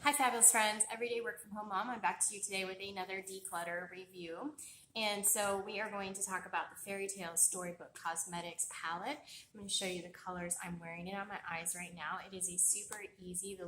Hi fabulous friends, everyday work from home mom. I'm back to you today with another declutter review. And so we are going to talk about the Fairy Tale Storybook Cosmetics palette. I'm going to show you the colors. I'm wearing it on my eyes right now. It is a super easy,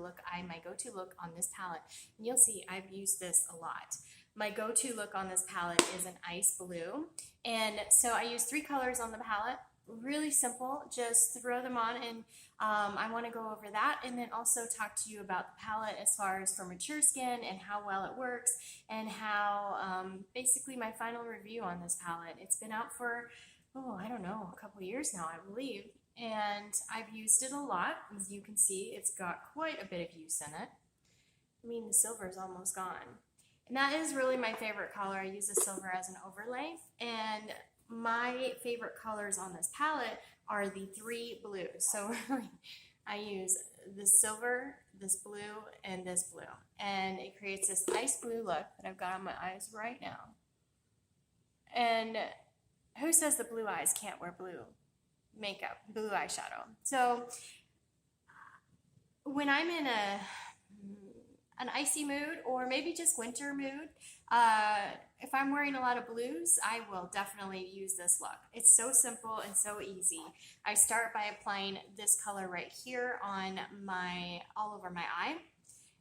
my go-to look on this palette. And you'll see I've used this a lot. My go-to look on this palette is an ice blue. And so I use 3 colors on the palette. Really simple, just throw them on, and I want to go over that and then also talk to you about the palette as far as for mature skin and how well it works, and how basically my final review on this palette. It's been out for, I don't know, a couple years now, I believe, and I've used it a lot. As you can see, it's got quite a bit of use in it. I mean, the silver is almost gone. And that is really my favorite color. I use the silver as an overlay, and my favorite colors on this palette are the 3 blues. So really, I use this silver, this blue, and this blue. And it creates this ice blue look that I've got on my eyes right now. And who says the blue eyes can't wear blue makeup, blue eyeshadow? So when I'm in an icy mood, or maybe just winter mood, if I'm wearing a lot of blues, I will definitely use this look. It's so simple and so easy. I start by applying this color right here on all over my eye.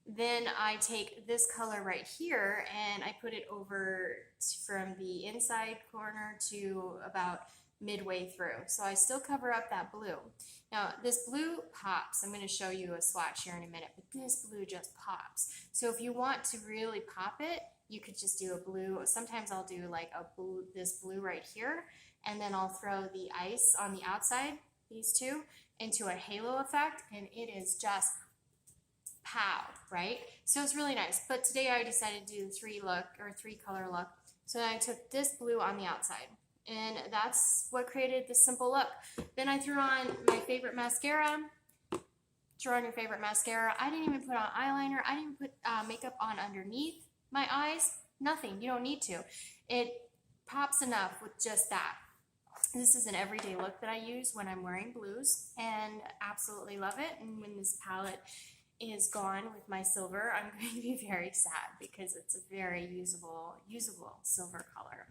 Then I take this color right here and I put it over from the inside corner to about midway through. So I still cover up that blue. Now this blue pops. I'm going to show you a swatch here in a minute, but this blue just pops. So if you want to really pop it, you could just do a blue. Sometimes I'll do like this blue right here, and then I'll throw the ice on the outside, these two, into a halo effect, and it is just pow, right? So it's really nice. But today I decided to do the 3 color look. So I took this blue on the outside, and that's what created this simple look. Then I threw on my favorite mascara. Throw on your favorite mascara. I didn't even put on eyeliner. I didn't put makeup on underneath my eyes. Nothing. You don't need to. It pops enough with just that. This is an everyday look that I use when I'm wearing blues, and absolutely love it. And when this palette is gone with my silver, I'm going to be very sad because it's a very usable silver color.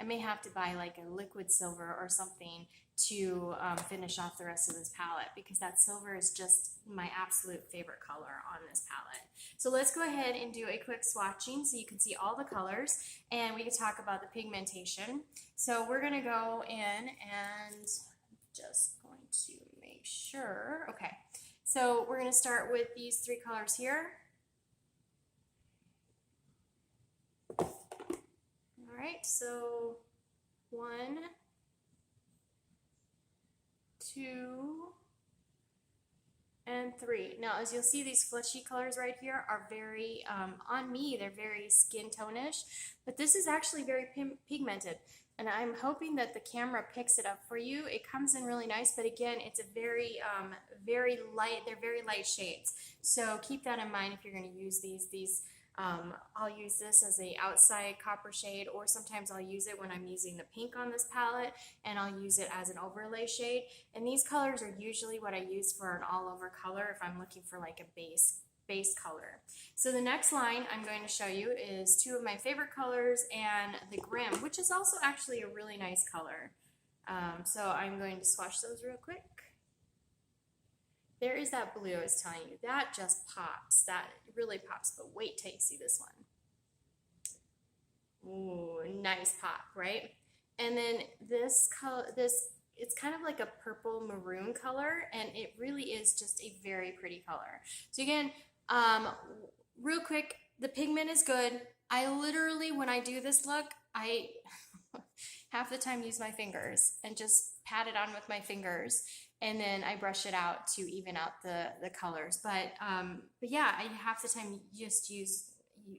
I may have to buy like a liquid silver or something to finish off the rest of this palette, because that silver is just my absolute favorite color on this palette. So let's go ahead and do a quick swatching so you can see all the colors, and we can talk about the pigmentation. So we're going to go in and just going to make sure. Okay. So we're going to start with these 3 colors here. All right, so 1, 2, and 3. Now, as you'll see, these fleshy colors right here are very, on me, they're very skin tone-ish, but this is actually very pigmented. And I'm hoping that the camera picks it up for you. It comes in really nice, but again, it's a very light, they're very light shades. So keep that in mind if you're gonna use these. I'll use this as a outside copper shade, or sometimes I'll use it when I'm using the pink on this palette, and I'll use it as an overlay shade. And these colors are usually what I use for an all over color if I'm looking for like a base color. So the next line I'm going to show you is 2 of my favorite colors and the Grim, which is also actually a really nice color. So I'm going to swatch those real quick. There is that blue I was telling you. That just pops. That really pops, but wait till you see this one. Ooh, nice pop, right? And then this color, it's kind of like a purple maroon color, and it really is just a very pretty color. So again, real quick, the pigment is good. I literally, when I do this look, I half the time use my fingers and just pat it on with my fingers, and then I brush it out to even out the colors. But yeah, I half the time just use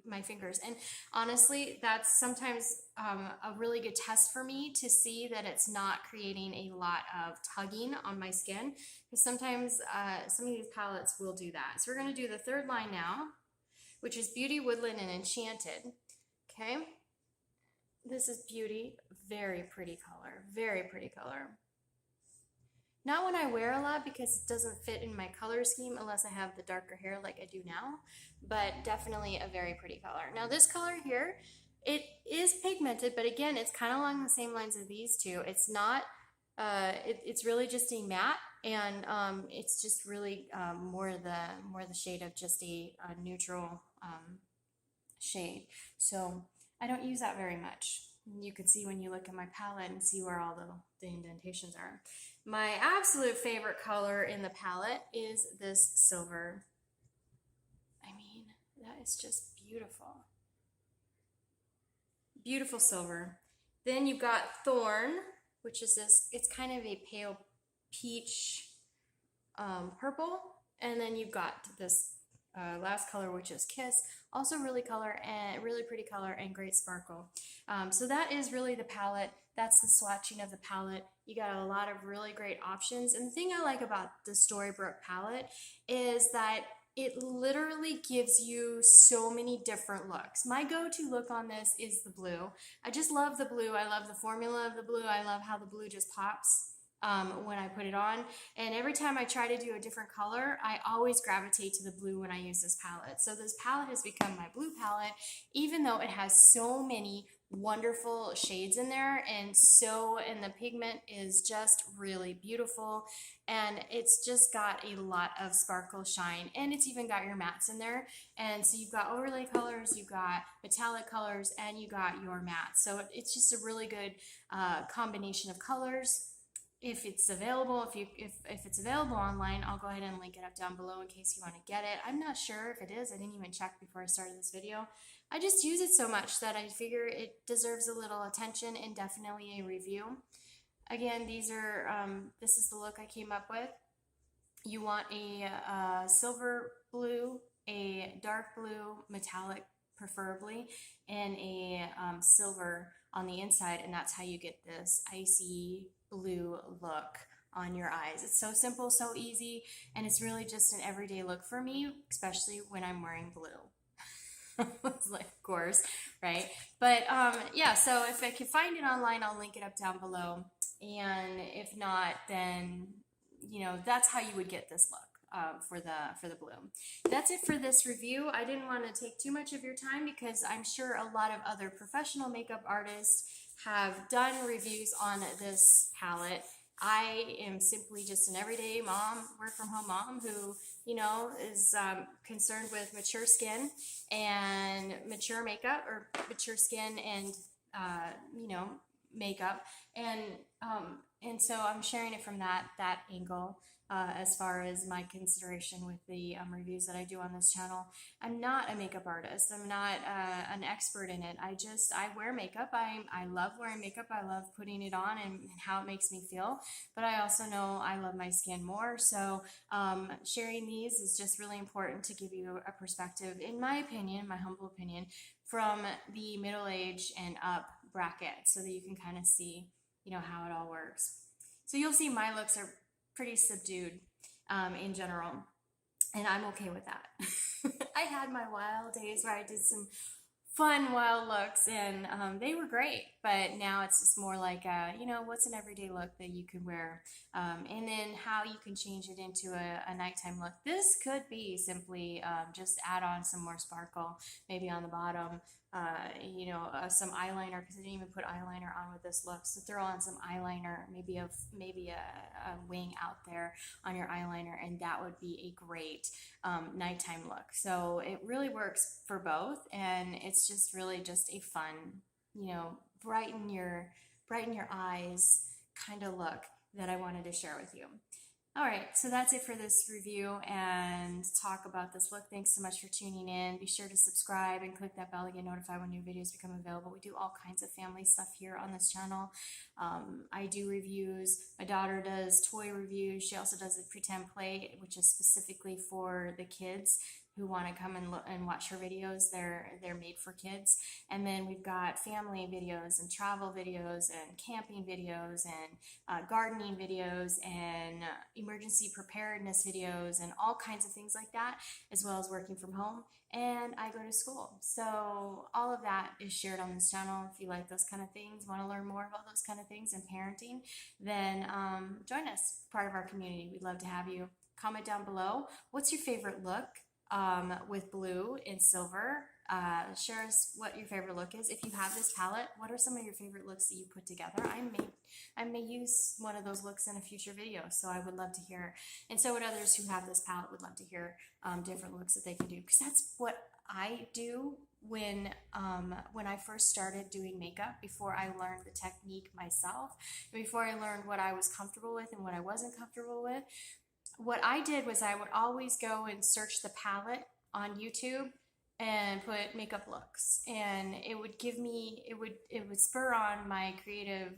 my fingers, and honestly, that's sometimes a really good test for me to see that it's not creating a lot of tugging on my skin, because sometimes some of these palettes will do that. So we're going to do the 3rd line now, which is Beauty, Woodland, and Enchanted. Okay, this is Beauty. Very pretty color, very pretty color. Not when I wear a lot because it doesn't fit in my color scheme unless I have the darker hair like I do now, but definitely a very pretty color. Now this color here, it is pigmented, but again, it's kind of along the same lines of these two. It's not, it's really just a matte, and it's just really more the shade of just a neutral shade. So I don't use that very much. You can see when you look at my palette and see where all the indentations are. My absolute favorite color in the palette is this silver. I mean, that is just beautiful. Beautiful silver. Then you've got Thorn, which is this, it's kind of a pale peach purple. And then you've got this last color, which is Kiss, also really pretty color and great sparkle. So that is really the palette. That's the swatching of the palette. You got a lot of really great options. And the thing I like about the Storybrooke palette is that it literally gives you so many different looks. My go-to look on this is the blue. I just love the blue. I love the formula of the blue. I love how the blue just pops when I put it on. And every time I try to do a different color, I always gravitate to the blue when I use this palette. So this palette has become my blue palette, even though it has so many wonderful shades in there, and the pigment is just really beautiful, and it's just got a lot of sparkle, shine, and it's even got your mattes in there. And so you've got overlay colors, you've got metallic colors, and you got your mattes. So it's just a really good combination of colors. If it's available, if it's available online, I'll go ahead and link it up down below in case you want to get it. I'm not sure if it is. I didn't even check before I started this video. I just use it so much that I figure it deserves a little attention and definitely a review. Again, this is the look I came up with. You want a silver blue, a dark blue, metallic preferably, and a silver on the inside, and that's how you get this icy blue look on your eyes. It's so simple, so easy, and it's really just an everyday look for me, especially when I'm wearing blue. It's like, of course, right? But yeah, so if I can find it online, I'll link it up down below. And if not, then that's how you would get this look. For the blue. That's it for this review. I didn't want to take too much of your time because I'm sure a lot of other professional makeup artists have done reviews on this palette. I am simply just an everyday mom, work from home mom who, is concerned with mature skin and mature makeup, or mature skin and, makeup. And so I'm sharing it from that angle. As far as my consideration with the reviews that I do on this channel. I'm not a makeup artist. I'm not an expert in it. I wear makeup. I love wearing makeup. I love putting it on and how it makes me feel. But I also know I love my skin more. So sharing these is just really important to give you a perspective, in my opinion, my humble opinion, from the middle age and up bracket, so that you can kind of see, how it all works. So you'll see my looks are pretty subdued in general, and I'm okay with that. I had my wild days where I did some fun wild looks, and they were great, but now it's just more like what's an everyday look that you can wear, and then how you can change it into a nighttime look. This could be simply just add on some more sparkle, maybe on the bottom, some eyeliner, because I didn't even put eyeliner on with this look. So throw on some eyeliner, maybe a wing out there on your eyeliner, and that would be a great nighttime look. So it really works for both, and it's just really just a fun, brighten your eyes kind of look that I wanted to share with you. All right, so that's it for this review and talk about this look. Thanks so much for tuning in. Be sure to subscribe and click that bell to get notified when new videos become available. We do all kinds of family stuff here on this channel. I do reviews. My daughter does toy reviews. She also does a pretend play, which is specifically for the kids who want to come and look and watch her videos. They're made for kids. And then we've got family videos and travel videos and camping videos and gardening videos and emergency preparedness videos and all kinds of things like that, as well as working from home. And I go to school. So all of that is shared on this channel. If you like those kind of things, want to learn more about those kind of things and parenting, then join us, part of our community. We'd love to have you. Comment down below. What's your favorite look with blue and silver? Share us what your favorite look is. If you have this palette, what are some of your favorite looks that you put together? I may use one of those looks in a future video, so I would love to hear. And so would others who have this palette would love to hear different looks that they can do, because that's what I do when I first started doing makeup, before I learned the technique myself, before I learned what I was comfortable with and what I wasn't comfortable with. What I did was I would always go and search the palette on YouTube and put makeup looks, and it would give me, it would spur on my creative,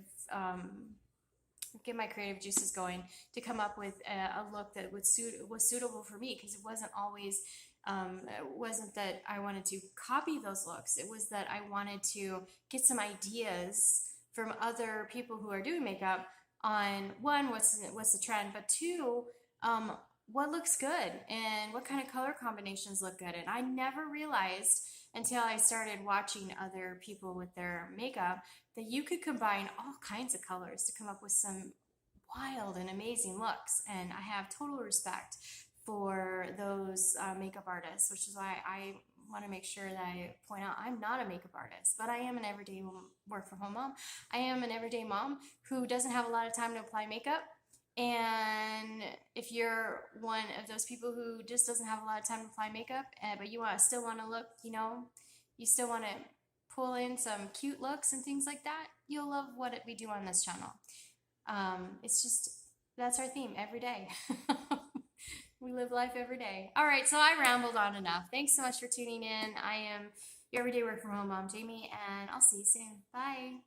get my creative juices going to come up with a look that was suitable for me, because it wasn't always, it wasn't that I wanted to copy those looks. It was that I wanted to get some ideas from other people who are doing makeup on, one, what's the trend, but two, what looks good and what kind of color combinations look good. And I never realized until I started watching other people with their makeup that you could combine all kinds of colors to come up with some wild and amazing looks. And I have total respect for those makeup artists, which is why I want to make sure that I point out I'm not a makeup artist, but I am an everyday work from home mom. I am an everyday mom who doesn't have a lot of time to apply makeup. And if you're one of those people who just doesn't have a lot of time to apply makeup, but you still want to look, you still want to pull in some cute looks and things like that, you'll love what we do on this channel. It's just, that's our theme every day. We live life every day. All right, so I rambled on enough. Thanks so much for tuning in. I am your everyday work from home mom, Jamie, and I'll see you soon. Bye.